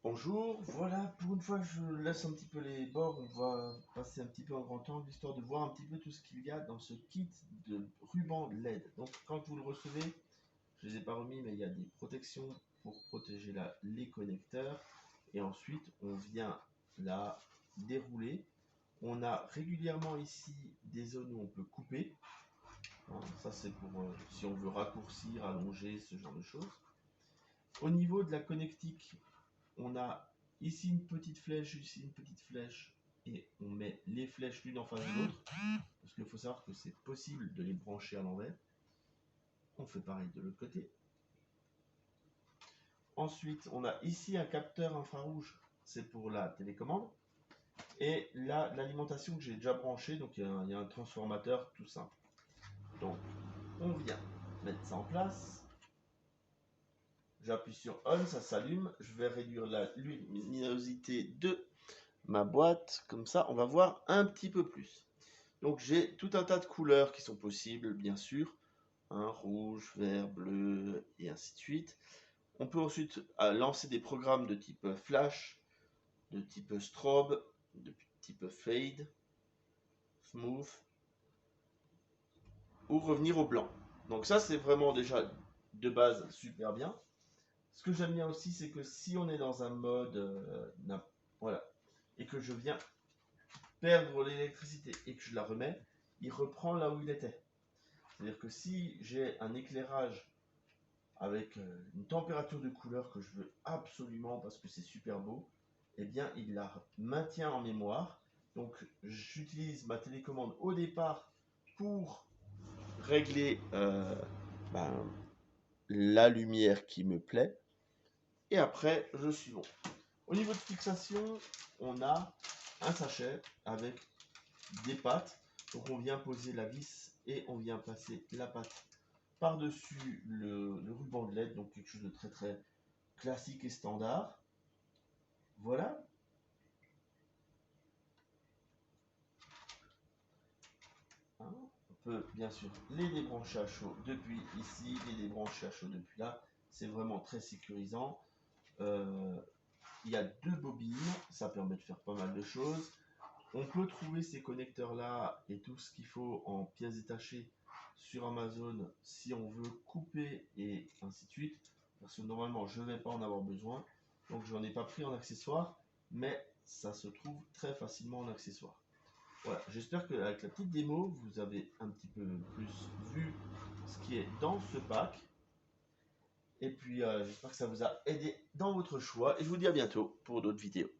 Bonjour, voilà, pour une fois je laisse un petit peu les bords, on va passer un petit peu en grand angle, histoire de voir un petit peu tout ce qu'il y a dans ce kit de ruban LED. Donc quand vous le recevez, je ne les ai pas remis, mais il y a des protections pour protéger les connecteurs. Et ensuite, on vient la dérouler. On a régulièrement ici des zones où on peut couper. Hein, ça c'est pour si on veut raccourcir, allonger, ce genre de choses. Au niveau de la connectique, on a ici une petite flèche, ici une petite flèche, et on met les flèches l'une en face de l'autre, parce qu'il faut savoir que c'est possible de les brancher à l'envers. On fait pareil de l'autre côté. Ensuite, on a ici un capteur infrarouge, c'est pour la télécommande. Et là, l'alimentation que j'ai déjà branchée, donc il y a un transformateur tout simple. Donc, on vient mettre ça en place. J'appuie sur on, ça s'allume. Je vais réduire la luminosité de ma boîte. Comme ça, on va voir un petit peu plus. Donc, j'ai tout un tas de couleurs qui sont possibles, bien sûr. Rouge, vert, bleu, et ainsi de suite. On peut ensuite lancer des programmes de type flash, de type strobe, de type fade, smooth, ou revenir au blanc. Donc ça, c'est vraiment déjà de base super bien. Ce que j'aime bien aussi, c'est que si on est dans un mode, voilà, et que je viens perdre l'électricité et que je la remets, il reprend là où il était. C'est-à-dire que si j'ai un éclairage avec une température de couleur que je veux absolument parce que c'est super beau, eh bien il la maintient en mémoire. Donc j'utilise ma télécommande au départ pour régler ben, la lumière qui me plaît. Et après, je suis bon. Au niveau de fixation, on a un sachet avec des pattes. Donc on vient poser la vis et on vient passer la patte par-dessus le ruban de LED. Donc quelque chose de très très classique et standard. Voilà. Hein, on peut bien sûr les débrancher à chaud depuis ici, les débrancher à chaud depuis là. C'est vraiment très sécurisant. Il y a deux bobines, ça permet de faire pas mal de choses. On peut trouver ces connecteurs là et tout ce qu'il faut en pièces détachées sur Amazon si on veut couper et ainsi de suite. Parce que normalement je ne vais pas en avoir besoin. Donc je n'en ai pas pris en accessoire, mais ça se trouve très facilement en accessoire. Voilà, j'espère qu'avec la petite démo, vous avez un petit peu plus vu ce qui est dans ce pack. Et puis j'espère que ça vous a aidé dans votre choix. Et je vous dis à bientôt pour d'autres vidéos.